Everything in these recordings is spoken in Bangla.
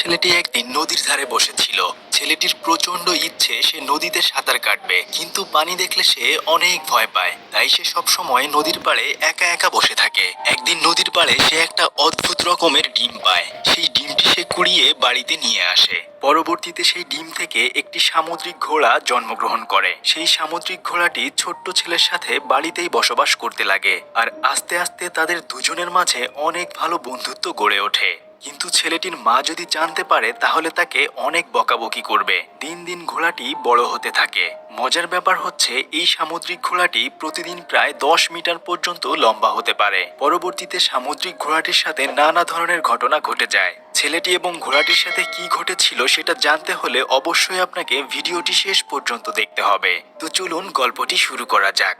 ছেলেটি একদিন নদীর ধারে বসেছিল। ছেলেটির প্রচন্ড ইচ্ছে সে নদীতে সাঁতার কাটবে, কিন্তু পানি দেখলে সে অনেক ভয় পায়। তাই সে সব সময় নদীর পাড়ে একা একা বসে থাকে। একদিন নদীর পাড়ে সে একটা অদ্ভুত রকমের ডিম পায়। সেই ডিমটি সে কুড়িয়ে বাড়িতে নিয়ে আসে। পরবর্তীতে সেই ডিম থেকে একটি সামুদ্রিক ঘোড়া জন্মগ্রহণ করে। সেই সামুদ্রিক ঘোড়াটি ছোট্ট ছেলের সাথে বাড়িতেই বসবাস করতে লাগে, আর আস্তে আস্তে তাদের দুজনের মাঝে অনেক ভালো বন্ধুত্ব গড়ে ওঠে। কিন্তু ছেলেটির মা যদি জানতে পারে তাহলে তাকে অনেক বকাবকি করবে। দিন দিন ঘোড়াটি বড় হতে থাকে। মজার ব্যাপার হচ্ছে এই সামুদ্রিক ঘোড়াটি প্রতিদিন প্রায় 10 মিটার পর্যন্ত লম্বা হতে পারে। পরবর্তীতে সামুদ্রিক ঘোড়াটির সাথে নানা ধরনের ঘটনা ঘটে যায়। ছেলেটি এবং ঘোড়াটির সাথে কি ঘটেছিল সেটা জানতে হলে অবশ্যই আপনাকে ভিডিওটি শেষ পর্যন্ত দেখতে হবে। তো চলুন গল্পটি শুরু করা যাক।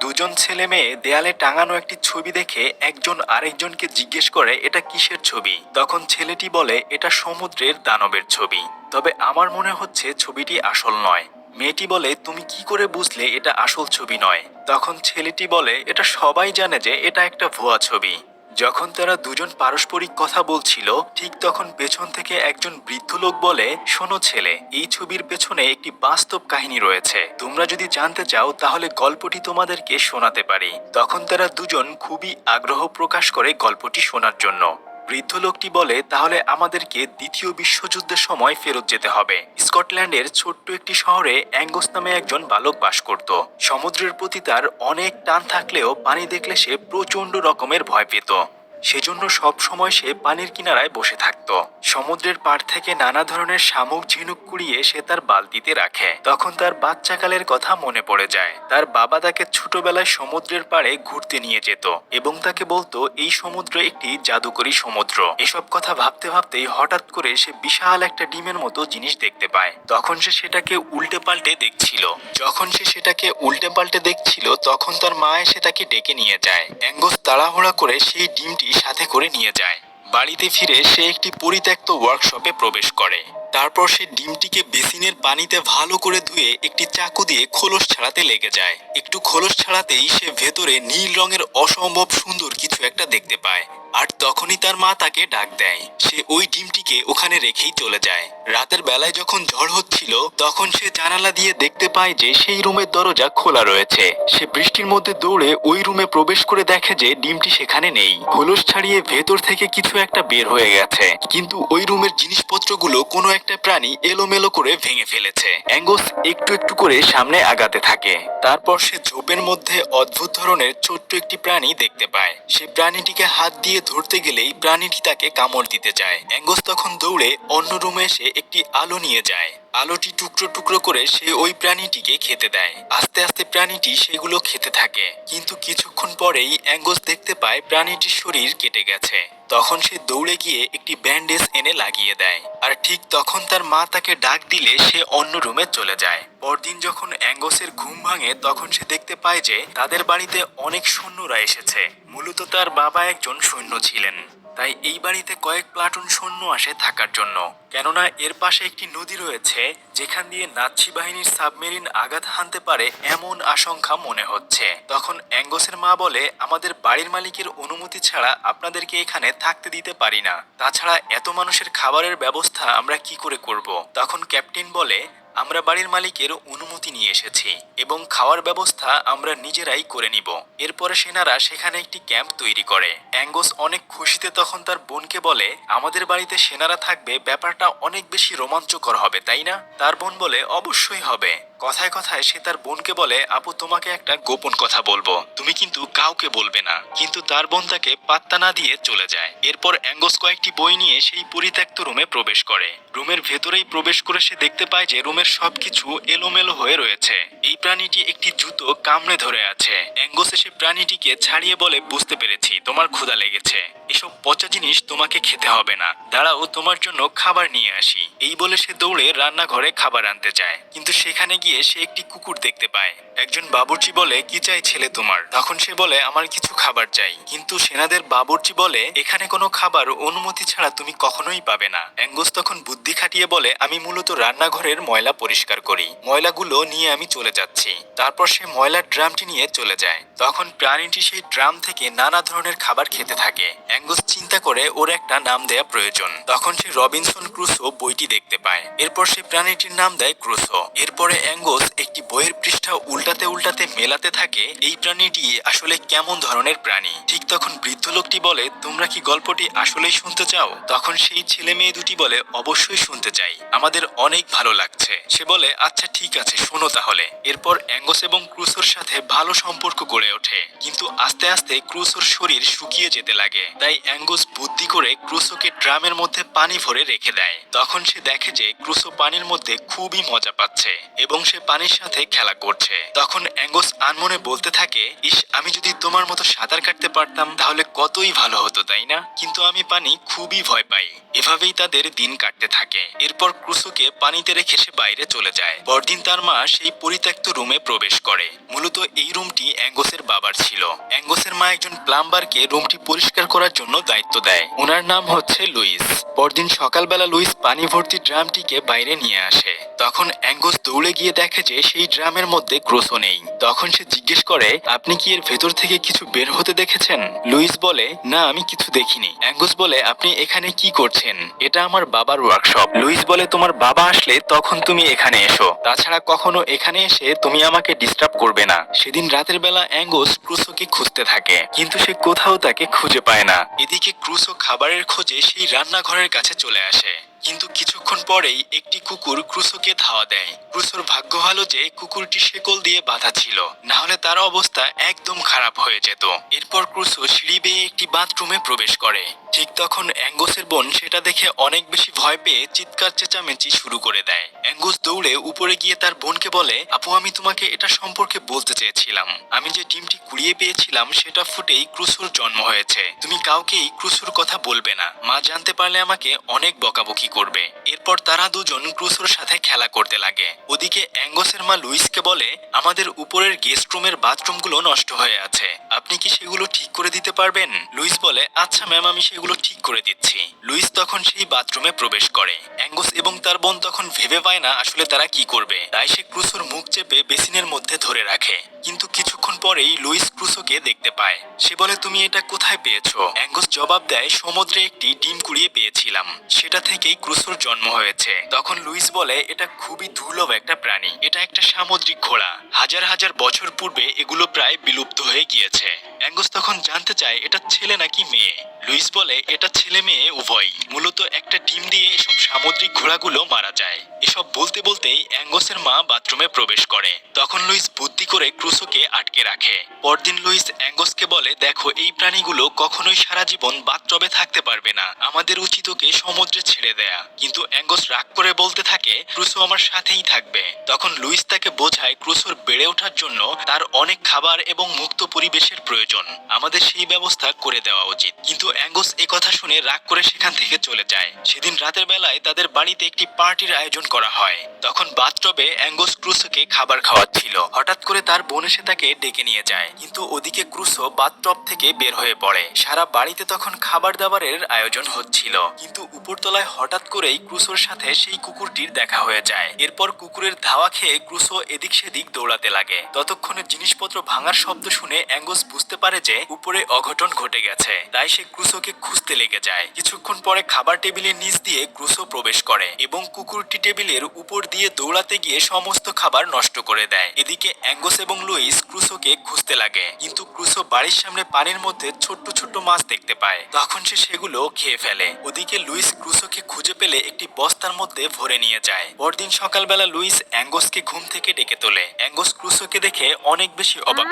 দুজন ছেলে মেয়ে দেয়ালে টাঙানো একটি ছবি দেখে একজন আরেকজনকে জিজ্ঞেস করে এটা কিসের ছবি। তখন ছেলেটি বলে এটা সমুদ্রের দানবের ছবি, তবে আমার মনে হচ্ছে ছবিটি আসল নয়। মেয়েটি বলে তুমি কি করে বুঝলে এটা আসল ছবি নয়? তখন ছেলেটি বলে এটা সবাই জানে যে এটা একটা ভুয়া ছবি। যখন তারা দুজন পারস্পরিক কথা বলছিল, ঠিক তখন পেছন থেকে একজন বৃদ্ধ লোক বলে শোনো ছেলে, এই ছবির পেছনে একটি বাস্তব কাহিনী রয়েছে। তোমরা যদি জানতে চাও তাহলে গল্পটি তোমাদেরকে শোনাতে পারি। তখন তারা দুজন খুবই আগ্রহ প্রকাশ করে গল্পটি শোনার জন্য। বৃদ্ধ লোকটি বলে তাহলে আমাদেরকে দ্বিতীয় বিশ্বযুদ্ধের সময় ফেরত যেতে হবে। স্কটল্যান্ডের ছোট্ট একটি শহরে অ্যাঙ্গস নামে একজন বালক বাস করত। সমুদ্রের প্রতি তার অনেক টান থাকলেও পানি দেখলে সে প্রচন্ড রকমের ভয় পেত। সেজন্য সব সময় সে পানির কিনারায় বসে থাকত। সমুদ্রের পাড় থেকে নানা ধরনের শামুক ঝিনুক কুড়িয়ে সে তার বালতিতে রাখে। তখন তার বাচ্চাকালের কথা মনে পড়ে যায়। তার বাবা তাকে ছোটবেলায় সমুদ্রের পাড়ে ঘুরতে নিয়ে যেত এবং তাকে বলতো এই সমুদ্র একটি জাদুকরী সমুদ্র। এসব কথা ভাবতে ভাবতেই হঠাৎ করে সে বিশাল একটা ডিমের মতো জিনিস দেখতে পায়। তখন সে সেটাকে উল্টে পাল্টে দেখছিল। তখন তার মা এসে তাকে ডেকে নিয়ে যায়। অ্যাঙ্গস তাড়াহুড়া করে সেই ডিমটি সাথে করে নিয়ে যায়। বাড়িতে ফিরে সে একটি পরিত্যক্ত ওয়ার্কশপে প্রবেশ করে। তারপর সে ডিমটিকে বেসিনের পানিতে ভালো করে ধুয়ে একটি চাকু দিয়ে খোলস ছাড়াতে লেগে যায়। একটু খোলস ছাড়াতেই সে ভেতরে নীল রঙের অসম্ভব সুন্দর কিছু একটা দেখতে পায়। আর তখনই তার মা তাকে ডাক দেয়। সে ওই ডিমটিকে ওখানে রেখেই চলে যায়। রাতের বেলায় যখন ঝড় হচ্ছিল তখন সে জানালা দিয়ে দেখতে পায় যে সেই রুমের দরজা খোলা রয়েছে। সে বৃষ্টির মধ্যে দৌড়ে ওই রুমে প্রবেশ করে দেখে যে ডিমটি সেখানে নেই। খোলস ছাড়িয়ে ভেতর থেকে কিছু একটা বের হয়ে গেছে, কিন্তু ওই রুমের জিনিসপত্রগুলো কোনো একটা প্রাণী এলোমেলো করে ভেঙে ফেলেছে। অ্যাঙ্গস একটু একটু করে সামনে আগাতে থাকে। তারপর সে ঝোপের মধ্যে অদ্ভুত ধরনের ছোট্ট একটি প্রাণী দেখতে পায়। সে প্রাণীটিকে হাত দিয়ে ধরতে গেলেই প্রাণীটি তাকে কামড় দিতে যায়। অ্যাঙ্গস তখন দৌড়ে অন্য রুমে এসে একটি আলো নিয়ে যায়। আলোটি টুকরো টুকরো করে সে ওই প্রাণীটিকে খেতে দেয়। আস্তে আস্তে প্রাণীটি সেগুলো খেতে থাকে, কিন্তু কিছুক্ষণ পরেই অ্যাঙ্গস দেখতে পায় প্রাণীটির শরীর কেটে গেছে। তখন সে দৌড়ে গিয়ে একটি ব্যান্ডেজ এনে লাগিয়ে দেয়। আর ঠিক তখন তার মা তাকে ডাক দিলে সে অন্য রুমে চলে যায়। পরদিন যখন অ্যাঙ্গসের ঘুম ভাঙে তখন সে দেখতে পায় যে তাদের বাড়িতে অনেক সৈন্যরা এসেছে। মূলত তার বাবা একজন সৈন্য ছিলেন, তাই এই বাড়িতে কয়েক প্লাটুন সৈন্য আসে থাকার জন্য। কেননা এর পাশে একটি নদী রয়েছে যেখান দিয়ে নাৎসি বাহিনীর সাবমেরিন আঘাত হানতে পারে এমন আশঙ্কা মনে হচ্ছে। তখন অ্যাঙ্গসের মা বলে আমাদের বাড়ির মালিকের অনুমতি ছাড়া আপনাদেরকে এখানে থাকতে দিতে পারি না। তাছাড়া এত মানুষের খাবারের ব্যবস্থা আমরা কি করে করব? তখন ক্যাপ্টেন বলে আমরা বাড়ির মালিকের অনুমতি নিয়ে এসেছি এবং খাওয়ার ব্যবস্থা আমরা নিজেরাই করে নিব। এরপরে সেনারা সেখানে একটি ক্যাম্প তৈরি করে। অ্যাঙ্গস অনেক খুশিতে তখন তার বোনকে বলে আমাদের বাড়িতে সেনারা থাকবে, ব্যাপারটা অনেক বেশি রোমাঞ্চকর হবে, তাই না? তার বোন বলে অবশ্যই হবে। কথায় কথায় সে তার বোনকে বলে আপু তোমাকে একটা গোপন কথা বলবো, তুমি কিন্তু কাউকে বলবে না। কিন্তু তার বোন তাকে পাত্তা না দিয়ে চলে যায়। এরপর অ্যাঙ্গস কয়েকটি বই নিয়ে সেই পরিত্যক্ত রুমে প্রবেশ করে। রুমের ভেতরেই প্রবেশ করে সে দেখতে পায় যে রুমের সবকিছু এলোমেলো হয়ে রয়েছে। এই প্রাণীটি একটি জুতো কামড়ে ধরে আছে। অ্যাঙ্গস এসে প্রাণীটিকে ছাড়িয়ে বলে বুঝতে পেরেছি তোমার ক্ষুধা লেগেছে, এসব পচা জিনিস তোমাকে খেতে হবে না, দাঁড়াও তোমার জন্য খাবার নিয়ে আসি। এই বলে সে দৌড়ে রান্নাঘরে খাবার আনতে যায়, কিন্তু সেখানে গিয়ে সে একটি কুকুর দেখতে পায়। একজন বাবুর্চি বলে কি চাই ছেলে তোমার? তখন সে বলে আমার কিছু খাবার চাই। কিন্তু সেনাদের বাবুর্চি বলে এখানে কোনো খাবার অনুমতি ছাড়া তুমি কখনোই পাবে না। অ্যাঙ্গস তখন বুদ্ধি খাটিয়ে বলে আমি মূলত রান্নাঘরের ময়লা পরিষ্কার করি, ময়লাগুলো নিয়ে আমি চলে যাচ্ছি। তারপর সে ময়লার ড্রামটি নিয়ে চলে যায়। তখন প্রাণীটি সেই ড্রাম থেকে নানা ধরনের খাবার খেতে থাকে। অ্যাঙ্গুস চিন্তা করে ওর একটা নাম দেয়া প্রয়োজন। তখন সে রবিনসন ক্রুসো বইটি দেখতে পায়। এরপর সে প্রাণীটির নাম দেয় ক্রুসো। এরপরে অ্যাঙ্গুস একটি বইয়ের পৃষ্ঠা উল্টাতে উল্টাতে মেলাতে থাকে এই প্রাণীটি আসলে কেমন ধরনের প্রাণী। ঠিক তখন বৃদ্ধ লোকটি বলে, তোমরা কি গল্পটি আসলেই শুনতে চাও? তখন সেই ছেলে মেয়ে দুটি বলে, অবশ্যই শুনতে চাই, আমাদের অনেক ভালো লাগছে। সে বলে, আচ্ছা ঠিক আছে, শোনো তাহলে। এরপর অ্যাঙ্গস এবং ক্রুসোর সাথে ভালো সম্পর্ক গড়ে ওঠে, কিন্তু আস্তে আস্তে ক্রুসোর শরীর শুকিয়ে যেতে লাগে। তাই অ্যাঙ্গস বুদ্ধি করে ক্রুসোকে ড্রামের মধ্যে পানি ভরে রেখে দেয়। তখন সে দেখে যে ক্রুসো পানির মধ্যে খুবই মজা পাচ্ছে এবং সে পানির সাথে খেলা করছে। তখন অ্যাঙ্গস আনমনে বলতে থাকে, ইস, আমি যদি তোমার মতো সাঁতার কাটতে পারতাম তাহলে কতই ভালো হতো, তাই না? কিন্তু আমি পানি খুবই ভয় পাই। এভাবেই তাদের দিন কাটতে থাকে। এরপর ক্রুসোকে পানিতে রেখে সে বাইরে চলে যায়। পরদিন তার মা সেই পরিত্যক্ত রুমে প্রবেশ করে। মূলত এই রুমটি অ্যাঙ্গসের বাবার ছিল। অ্যাঙ্গসের মা একজন প্লাম্বারকে রুমটি পরিষ্কার করার জন্য দায়িত্ব দেয়। ওনার নাম হচ্ছে লুইস। পরদিন সকালবেলা লুইস পানি ভর্তি ড্রামটিকে বাইরে নিয়ে আসে। তখন অ্যাঙ্গস দৌড়ে গিয়ে দেখে যে সেই ড্রামের মধ্যে ক্রুসো নেই। তখন সে জিজ্ঞেস করে, আপনি কি এর ভেতর থেকে কিছু বের হতে দেখেছেন? লুইস বলে, না, আমি কিছু দেখিনি। অ্যাঙ্গস বলে, আপনি এখানে কি করছেন? এটা আমার বাবার ওয়ার্কশপ। লুইস বলে, তোমার বাবা আসলে তখন তুমি এখানে এসো, তাছাড়া কখনো এখানে এসে তুমি আমাকে ডিস্টার্ব করবে না। সেদিন রাতের বেলা অ্যাঙ্গস ক্রুসোকে খুঁজতে থাকে, কিন্তু সে কোথাও তাকে খুঁজে পায় না। এদিকে ক্রুসো খাবারের খোঁজে সেই রান্নাঘরের কাছে চলে আসে, কিন্তু কিছুক্ষণ পরেই একটি কুকুর ক্রুসোকে ধাওয়া দেয়। ক্রুসোর ভাগ্য ভালো যে কুকুরটি শেকল দিয়ে বাঁধা ছিল, না হলে তার অবস্থা একদম খারাপ হয়ে যেত। এরপর ক্রুসো সিঁড়ি বেয়ে একটি বাথরুমে প্রবেশ করে। ঠিক তখন অ্যাঙ্গসের বোন সেটা দেখে অনেক বেশি ভয় পেয়ে চিৎকার চেঁচামেচি শুরু করে দেয়। অ্যাঙ্গস দৌড়ে উপরে গিয়ে তার বোনকে বলে, আপু, আমি তোমাকে এটা সম্পর্কে বলতে চেয়েছিলাম। আমি যে ডিমটি কুড়িয়ে পেয়েছিলাম সেটা ফুটেই ক্রুসোর জন্ম হয়েছে। তুমি কাউকেই ক্রুসোর কথা বলবে না, মা জানতে পারলে আমাকে অনেক বকাবকি করবে। এরপর তারা দুজন ক্রুসোর সাথে খেলা করতে লাগে। ওদিকে অ্যাঙ্গসের মা লুইসকে বলে, আমাদের উপরের গেস্ট রুমের বাথরুমগুলো নষ্ট হয়ে আছে, আপনি কি সেগুলো ঠিক করে দিতে পারবেন? লুইস বলে, আচ্ছা ম্যাম, আমি সেগুলো ঠিক করে দিচ্ছি। লুইস তখন সেই বাথরুমে প্রবেশ করে। অ্যাঙ্গস এবং তার বোন তখন ভেবে পায় না আসলে তারা কি করবে, তাই সে ক্রুসোর মুখ চেপে বেসিনের মধ্যে ধরে রাখে। কিন্তু কিছুক্ষণ পরেই লুইস ক্রুসোকে দেখতে পায়। সে বলে, তুমি এটা কোথায় পেয়েছো? অ্যাঙ্গস জবাব দেয়, সমুদ্রে একটি ডিম কুড়িয়ে পেয়েছিলাম, সেটা থেকেই ক্রুসোর জন্ম হয়েছে। তখন লুইস বলে, এটা খুবই দুর্লভ একটা প্রাণী, এটা একটা সামুদ্রিক ঘোড়া। হাজার হাজার বছর পূর্বে এগুলো প্রায় বিলুপ্ত হয়ে গিয়েছে। অ্যাঙ্গস তখন জানতে চায় এটা ছেলে নাকি মেয়ে। লুইস বলে, এটা ছেলে মেয়ে উভয়ই। মূলত একটা ডিম দিয়ে এসব সামুদ্রিক ঘোড়াগুলো মারা যায়। এসব বলতে বলতেই অ্যাঙ্গসের মা বাথরুমে প্রবেশ করে। তখন লুইস বুদ্ধি করে ক্রুসোকে আটকে রাখে। পরদিন লুইস অ্যাঙ্গসকে বলে, দেখো, এই প্রাণীগুলো কখনোই সারা জীবন বাথটবে থাকতে পারবে না, আমাদের উচিত ওকে সমুদ্রে ছেড়ে দেয়া। কিন্তু অ্যাঙ্গস রাগ করে বলতে থাকে, ক্রুসো আমার সাথেই থাকবে। তখন লুইস তাকে বোঝায় ক্রুসোর বেড়ে ওঠার জন্য তার অনেক খাবার এবং মুক্ত পরিবেশের প্রয়োজন, আমাদের সেই ব্যবস্থা করে দেওয়া উচিত। কিন্তু অ্যাঙ্গস কথা শুনে রাগ করে সেখান থেকে চলে যায়। সেদিন রাতের বেলায় তাদের বাড়িতে একটি পার্টির আয়োজন করা হয়। তখন বাথটবে অ্যাঙ্গস ক্রুসোকে খাবার খাওয়াচ্ছিল। হঠাৎ করে তার বোন এসে তাকে ডেকে নিয়ে যায়, কিন্তু ওদিকে ক্রুসো বাথটব থেকে বের হয়ে পড়ে। সারা বাড়িতে তখন খাবার দাবারের আয়োজন হচ্ছিল, কিন্তু উপরতলায় হঠাৎ করেই ক্রুসোর সাথে সেই কুকুরটির দেখা হয়ে যায়। এরপর কুকুরের ধাওয়া খেয়ে ক্রুসো এদিক সেদিক দৌড়াতে লাগে। ততক্ষণে জিনিসপত্র ভাঙার শব্দ শুনে অ্যাঙ্গস বুঝতে পারে যে উপরে অঘটন ঘটে গেছে, তাই সে ক্রুসোকে খুঁজতে লেগে যায়। কিছুক্ষণ পরে খাবার টেবিলের নিচ দিয়ে ক্রুসো প্রবেশ করে এবং কুকুরটি টেবিলের উপর দিয়ে দৌড়াতে গিয়ে সমস্ত খাবার নষ্ট করে দেয়। এদিকে অ্যাঙ্গস এবং লুইস ক্রুসোকে খুঁজতে লাগে, কিন্তু ক্রুসো বাড়ির সামনে পানির মধ্যে ছোট্ট ছোট্ট মাছ দেখতে পায়। তখন সে সেগুলো খেয়ে ফেলে। ওদিকে লুইস ক্রুসোকে খুঁজে পেলে একটি বস্তার মধ্যে ভরে নিয়ে যায়। পরদিন সকালবেলা লুইস অ্যাঙ্গসকে ঘুম থেকে ডেকে তোলে। অ্যাঙ্গস ক্রুসোকে দেখে অনেক বেশি অবাক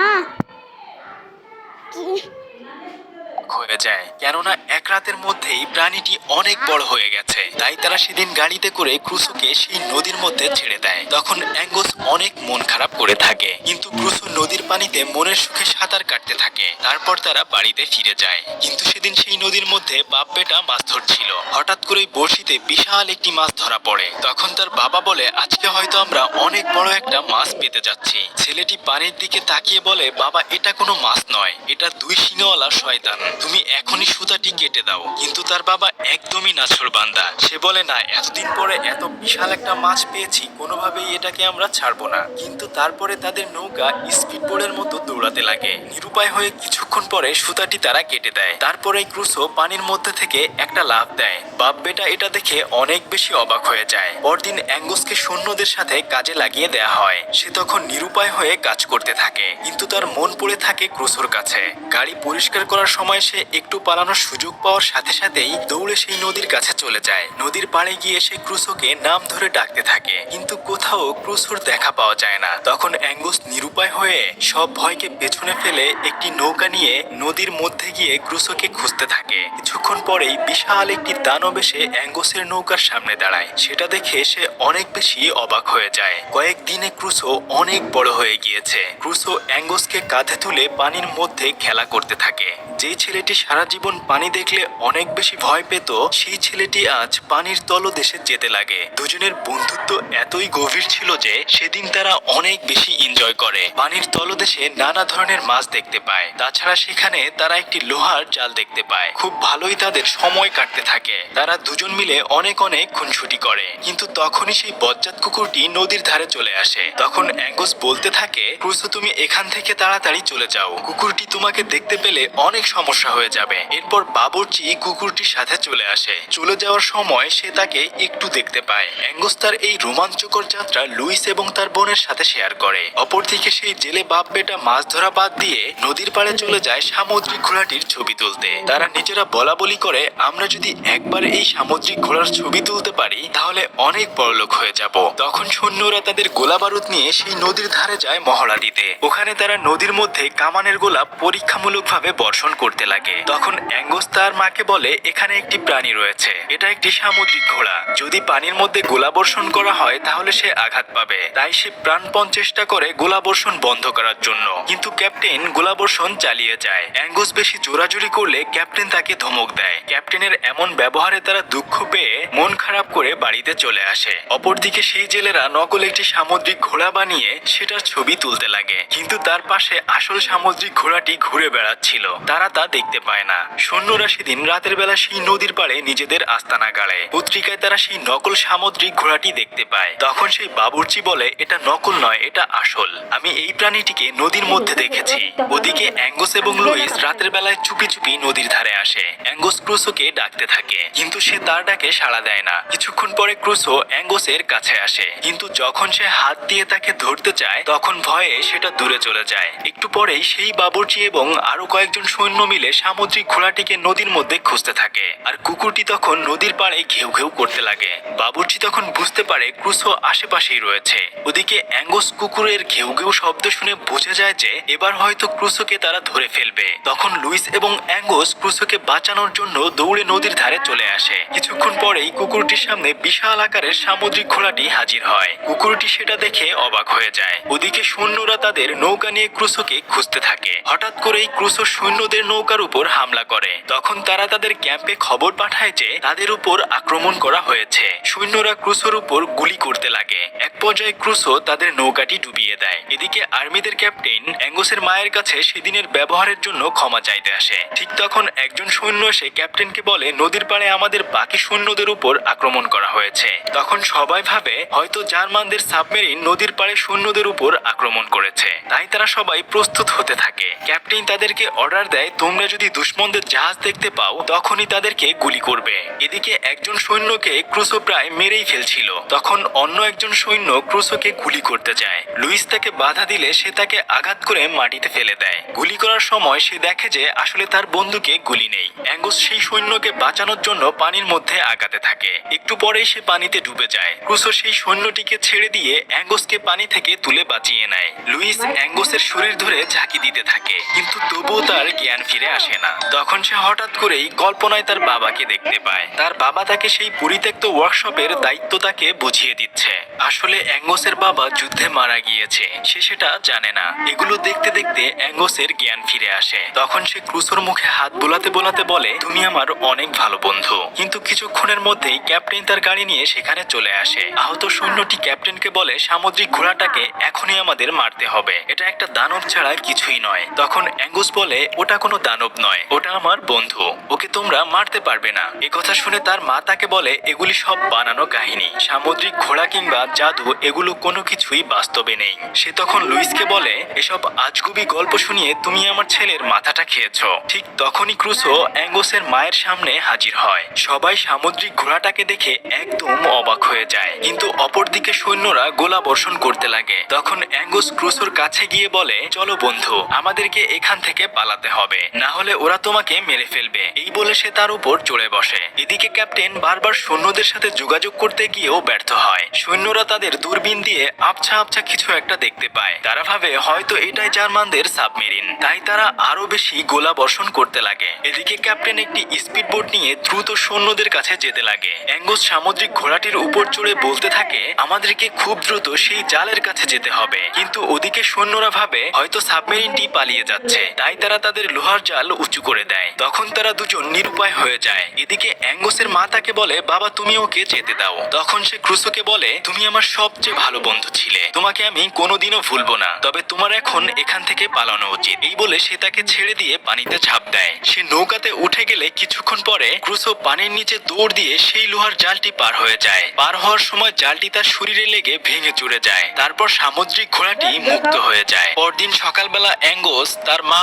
হয়ে যায়, কেননা এক রাতের মধ্যেই প্রাণীটি অনেক বড় হয়ে গেছে। তাই তারা সেদিন গাড়িতে করে ক্রুসোকে সেই নদীর মধ্যে ছেড়ে দেয়। তখন অ্যাঙ্গস অনেক মন খারাপ করে থাকে, কিন্তু ক্রুসো নদীর পানিতে মনের সুখে সাঁতার কাটতে থাকে। তারপর তারা বাড়িতে ফিরে যায়, কিন্তু সেদিন সেই নদীর মধ্যে বাপ বেটা মাছ ধরছিল। হঠাৎ করে বড়শিতে বিশাল একটি মাছ ধরা পড়ে। তখন তার বাবা বলে, আজকে হয়তো আমরা অনেক বড় একটা মাছ পেতে যাচ্ছি। ছেলেটি পানির দিকে তাকিয়ে বলে, বাবা, এটা কোনো মাছ নয়, এটা দুই শিঙওয়ালা শয়তান। তুমি এখনই সুতাটি কেটে দাও। কিন্তু তার বাবা একদমই নাছোড়বান্দা। সে বলে, না, এতদিন পরে এত বিশাল একটা মাছ পেয়েছি, কোনোভাবেই এটাকে আমরা ছাড়বো না। কিন্তু তারপরে তাদের নৌকা স্পিড বোর্ডের মতো দৌড়াতে লাগে। নিরুপায় হয়ে কিছুক্ষণ পরে সুতাটি তারা কেটে দেয়। তারপরে ক্রুসো পানির মধ্যে থেকে একটা লাফ দেয়। বাপ বেটা এটা দেখে অনেক বেশি অবাক হয়ে যায়। পরদিন অ্যাঙ্গসকে সৈন্যদের সাথে কাজে লাগিয়ে দেয়া হয়। সে তখন নিরুপায় হয়ে কাজ করতে থাকে, কিন্তু তার মন পড়ে থাকে ক্রুসোর কাছে। গাড়ি পরিষ্কার করার সময় সে একটু পালানোর সুযোগ পাওয়ার সাথে সাথেই দৌড়ে সেই নদীর কাছে চলে যায়। নদীর পাড়ে গিয়ে সে ক্রুসোকে নাম ধরে ডাকতে থাকে, কিন্তু কোথাও ক্রুসোর দেখা পাওয়া যায় না। তখন অ্যাঙ্গস নিরুপায় হয়ে সব ভয়কে পেছনে ফেলে একটি নৌকা নিয়ে নদীর মধ্যে গিয়ে ক্রুসোকে খুঁজতে থাকে। কিছুক্ষণ পরেই বিশাল একটি দানব এসে অ্যাঙ্গসের নৌকার সামনে দাঁড়ায়। সেটা দেখে সে অনেক বেশি অবাক হয়ে যায়। কয়েকদিনে ক্রুসো অনেক বড় হয়ে গিয়েছে। ক্রুসো অ্যাঙ্গসকে কাঁধে তুলে পানির মধ্যে খেলা করতে থাকে। যে ছেলেটি সারা জীবন পানি দেখলে অনেক বেশি ভয় পেত, সেই ছেলেটি আজ পানির তলদেশে যেতে লাগে। দুজনের বন্ধুত্ব এতই গভীর ছিল যে সেদিন তারা অনেক বেশি এনজয় করে। পানির তলদেশে নানা ধরনের মাছ দেখতে পায়। তাছাড়া সেখানে তারা একটি লোহার জাল দেখতে পায়। খুব ভালোই তাদের সময় কাটতে থাকে। তারা দুজন মিলে অনেক অনেক খুনসুটি করে। কিন্তু তখনই সেই বজ্জাত কুকুরটি নদীর ধারে চলে আসে। তখন অ্যাঙ্গস বলতে থাকে, ক্রুসো, তুমি এখান থেকে তাড়াতাড়ি চলে যাও। কুকুরটি তোমাকে দেখতে পেলে অনেক সমস্যা হয়ে যাবে। এরপর বাবুর্চি কুকুরটির সাথে চলে আসে। চলে যাওয়ার সময় সে তাকে একটু দেখতে পায়। অ্যাঙ্গস তার এই রোমাঞ্চকর যাত্রা লুইস এবং তার বোনের সাথে শেয়ার করে। অপরদিকে সেই জেলে বাপ বেটা মাছ ধরা বাদ দিয়ে নদীর পাড়ে চলে যায় সামুদ্রিক ঘোড়াটির ছবি তুলতে। তারা নিজেরা বলা বলি করে, আমরা যদি একবার এই সামুদ্রিক ঘোড়ার ছবি তুলতে পারি তাহলে অনেক বড়লোক হয়ে যাব। তখন সৈন্যরা তাদের গোলা বারুদ নিয়ে সেই নদীর ধারে যায় মহড়া দিতে। ওখানে তারা নদীর মধ্যে কামানের গোলা পরীক্ষামূলকভাবে বর্ষণ করতে লাগে। তখন অ্যাঙ্গস তার মাকে বলে, এখানে একটি প্রাণী রয়েছে, এটা একটি সামুদ্রিক ঘোড়া। যদি পানির মধ্যে গোলা বর্ষণ করা হয় তাহলে সে আঘাত পাবে। তাই সে প্রাণপণ চেষ্টা করে গোলা বর্ষণ বন্ধ করার জন্য, কিন্তু ক্যাপ্টেন গোলা বর্ষণ চালিয়ে যায়। অ্যাঙ্গস বেশি জোরাজুরি করলে ক্যাপ্টেন তাকে ধমক দেয়। ক্যাপ্টেনের এমন ব্যবহারে তারা দুঃখ পেয়ে মন খারাপ করে বাড়িতে চলে আসে। অপরদিকে সেই জেলেরা নকল একটি সামুদ্রিক ঘোড়া বানিয়ে সেটার ছবি তুলতে লাগে, কিন্তু তার পাশে আসল সামুদ্রিক ঘোড়াটি ঘুরে বেড়াচ্ছিল। তারা তা দেখতে পায় না। সৈন্যরা সেদিন রাতের বেলা সেই নদীর পাড়ে নিজেদের আস্তানা গাড়ে। পত্রিকায় তারা সেই নকল সামুদ্রিক ঘোড়াটি দেখতে পায়। তখন সেই বাবুর্চি বলে, এটা নকল নয়, এটা আসল। আমি এই প্রাণীটিকে নদীর মধ্যে দেখেছি। ওদিকে অ্যাঙ্গস এবং লুইস রাতের বেলায় চুপি চুপি নদীর ধারে আসে। অ্যাঙ্গস ক্রুসোকে ডাকতে থাকে, কিন্তু সে তার ডাকে সাড়া দেয় না। কিছুক্ষণ পরে ক্রুসো অ্যাঙ্গসের কাছে আসে, কিন্তু যখন সে হাত দিয়ে তাকে ধরতে চায় তখন ভয়ে সেটা দূরে চলে যায়। একটু পরেই সেই বাবুর্চি এবং আরো কয়েকজন সৈন্য মিলে সামুদ্রিক ঘোড়াটিকে নদীর মধ্যে খুঁজতে থাকে। আর কুকুরটি তখন নদীর পাড়ে ঘেউ ঘেউ করতে লাগে। বাবুর্চি তখন বুঝতে পারে ক্রুসো আশেপাশেই রয়েছে। ওদিকে অ্যাঙ্গস কুকুরের ঘেউ ঘেউ শব্দ শুনে বুঝে যায় যে এবার হয়তো ক্রুসোকে তারা ধরে ফেলবে। তখন লুইস এবং অ্যাঙ্গস ক্রুসোকে বাঁচানোর জন্য দৌড়ে নদীর ধারে চলে আসে। কিছুক্ষণ পরেই কুকুরটির সামনে বিশাল আকারের সামুদ্রিক ঘোড়াটি হাজির হয়। কুকুরটি সেটা দেখে অবাক হয়ে যায়। ওদিকে সৈন্যরা তাদের নৌকা নিয়ে ক্রুসোকে খুঁজতে থাকে। হঠাৎ করেই ক্রুসো সৈন্যদের নৌকার উপর হামলা করে। তখন তারা তাদের ক্যাম্পে খবর পাঠায় যে তাদের উপর আক্রমণ করা হয়েছে। সৈন্যরা ক্রুসোর উপর গুলি করতে লাগে। এক পর্যায়ে ক্রুসো তাদের নৌকাটি ডুবিয়ে দেয়। এদিকে আর্মিদের ক্যাপ্টেন অ্যাঙ্গসের মায়ের কাছে সেদিনের ব্যবহারের জন্য ক্ষমা চাইতে আসে। ঠিক তখন একজন সৈন্য এসে ক্যাপ্টেনকে বলে, নদীর পাড়ে আমাদের বাকি সৈন্যদের উপর আক্রমণ করা হয়েছে। তখন সবাই ভাবে হয়তো জার্মানদের সাবমেরিন নদীর পাড়ে সৈন্যদের উপর আক্রমণ করেছে। তাই তারা সবাই প্রস্তুত হতে থাকে। ক্যাপ্টেন তাদেরকে অর্ডার দেয়, তোমরা যদি দুশমনদের জাহাজ দেখতে পাও তখনই তাদেরকে গুলি করবে। এদিকে একজন সৈন্যকে ক্রুসো প্রায় মেরেই ফেলছিল। তখন অন্য একজন সৈন্য ক্রুসোকে গুলি করতে যায়। লুইস তাকে বাধা দিলে সে তাকে আঘাত করে মাটিতে ফেলে দেয়। গুলি করার সময় সে দেখে যে আসলে তার বন্দুকে গুলি নেই। অ্যাঙ্গস সেই সৈন্যকে বাঁচানোর জন্য পানির মধ্যে আগাতে থাকে। একটু পরেই সে পানিতে ডুবে যায়। ক্রুসো সেই সৈন্যটিকে ছেড়ে দিয়ে অ্যাঙ্গসকে পানি থেকে তুলে বাঁচিয়ে নেয়। লুইস অ্যাঙ্গসের শরীর ধরে ঝাঁকি দিতে থাকে, কিন্তু তবুও তার জ্ঞান ফিরে আসে না। তখন সে হঠাৎ করেই কল্পনায় তার বাবাকে দেখতে পায়। তার বাবা তাকে সেই পরিত্যক্ত ওয়ার্কশপের দায়িত্ব তাকে বুঝিয়ে দিচ্ছে। আসলে অ্যাঙ্গসের বাবা যুদ্ধে মারা গিয়েছে, সে সেটা জানে না। এগুলো দেখতে দেখতে অ্যাঙ্গসের জ্ঞান ফিরে আসে। তখন সে ক্রুসোর মুখে হাত বোলাতে বোলাতে বলে, তুমি আমার অনেক ভালো বন্ধু। কিন্তু কিছুক্ষণের মধ্যেই ক্যাপ্টেন তার গাড়ি নিয়ে সেখানে চলে আসে। আহত সৈন্যটি ক্যাপ্টেনকে বলে, সামুদ্রিক ঘোড়াটাকে এখনই আমাদের মারতে হবে, এটা একটা দানব ছাড়া কিছুই নয়। তখন অ্যাঙ্গস বলে, ওটা কোনো দানব নয়, ওটা আমার বন্ধু, ওকে তোমরা মারতে পারবে না। একথা শুনে তার মা তাকে বলে এগুলি সব বানানো কাহিনী, সামুদ্রিক ঘোড়া কিংবা জাদু এগুলো কোনো কিছুই বাস্তবে নেই। সে তখন লুইসকে বলে এসব আজগুবি গল্প শুনিয়ে তুমি আমার ছেলের মাথাটা খেয়েছো। ঠিক তখনই ক্রুসো অ্যাঙ্গোসের মায়ের সামনে হাজির হয়। সবাই সামুদ্রিক ঘোড়াটাকে দেখে একদম অবাক হয়ে যায়, কিন্তু অপরদিকে সৈন্যরা গোলা বর্ষণ করতে লাগে। তখন অ্যাঙ্গোস ক্রুসোর কাছে গিয়ে বলে চলো বন্ধু, আমাদেরকে এখান থেকে পালাতে হবে, না হলে ওরা তোমাকে মেরে ফেলবে। এই বলে সে তার উপর চড়ে বসে। এদিকে ক্যাপ্টেন বারবার সৈন্যদের সাথে যোগাযোগ করতে গিয়েও ব্যর্থ হয়। সৈন্যরা তাদের দূরবীন দিয়ে আবছা আবছা কিছু একটা দেখতে পায়। তারা ভাবে হয়তো এটাই জার্মানদের সাবমেরিন, তাই তারা আরো বেশি গোলা বর্ষণ করতে লাগে। এদিকে ক্যাপ্টেন একটি স্পিডবোট নিয়ে দ্রুত সৈন্যদের কাছে যেতে লাগে। অ্যাঙ্গোস সামুদ্রিক ঘোড়াটির উপর চড়ে বলতে থাকে আমাদেরকে খুব দ্রুত সেই জালের কাছে যেতে হবে। কিন্তু ওদিকে সৈন্যরা ভাবে হয়তো সাবমেরিনটি পালিয়ে যাচ্ছে, তাই তারা তাদের লোহার জাল উঁচু করে দেয়। তখন তারা দুজন নিরুপায় হয়ে যায়। এদিকে অ্যাঙ্গোসের মা তাকে বলে বাবা তুমি ওকে যেতে দাও। তখন সে ক্রুসোকে বলে তুমি আমার সবচেয়ে ভালো বন্ধু ছিলে, তোমাকে আমি কোনোদিনও ভুলবো না, তবে তোমার এখন এখান থেকে পালানো উচিত। এই বলে সে তাকে ছেড়ে দিয়ে পানিতে ঝাঁপ দেয়। সে নৌকাতে উঠে গেলে কিছুক্ষণ পরে ক্রুসো পানির নিচে দৌড় দিয়ে সেই লোহার জালটি পার হয়ে যায়। পার হওয়ার সময় জালটি তার শরীরে লেগে ভেঙে চুরে যায়। তারপর সামুদ্রিক ঘোড়াটি মুক্ত হয়ে যায়। পরদিন সকালবেলা অ্যাঙ্গোস তার মা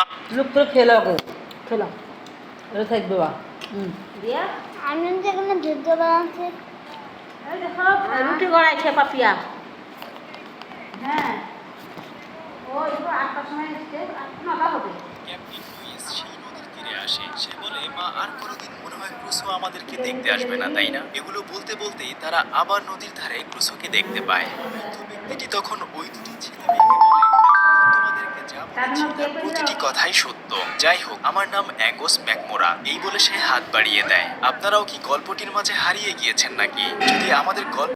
আমি যেখানে যুদ্ধ বানাচ্ছি রুটি গড়াইছে পাপিয়া। হ্যাঁ ওই তো 8টার সময় এসছে, 9টা হবে। ক্যাপ্টেন লুইস সেই নদীর তীরে আসে। সে বলে মা আর কোনোদিন মনে হয় ক্রুসো আমাদেরকে দেখতে আসবে না, তাই না? এগুলো বলতে বলতেই তারা আবার নদীর ধারে ক্রুসোকে দেখতে পায়। বৃদ্ধ ব্যক্তিটি তখন ওই দুটি ছেলে মেয়েকে বলে তোমাদেরকে যা বলেছি তার প্রতিটি কথাই সত্য। যাই হোক, আমার নাম অ্যাঙ্গোস ম্যাকমোরা। এই বলে সে হাত বাড়িয়ে দেয়। আপনারাও কি গল্পটির মাঝে হারিয়ে গিয়েছেন নাকি? যদি আমাদের গল্প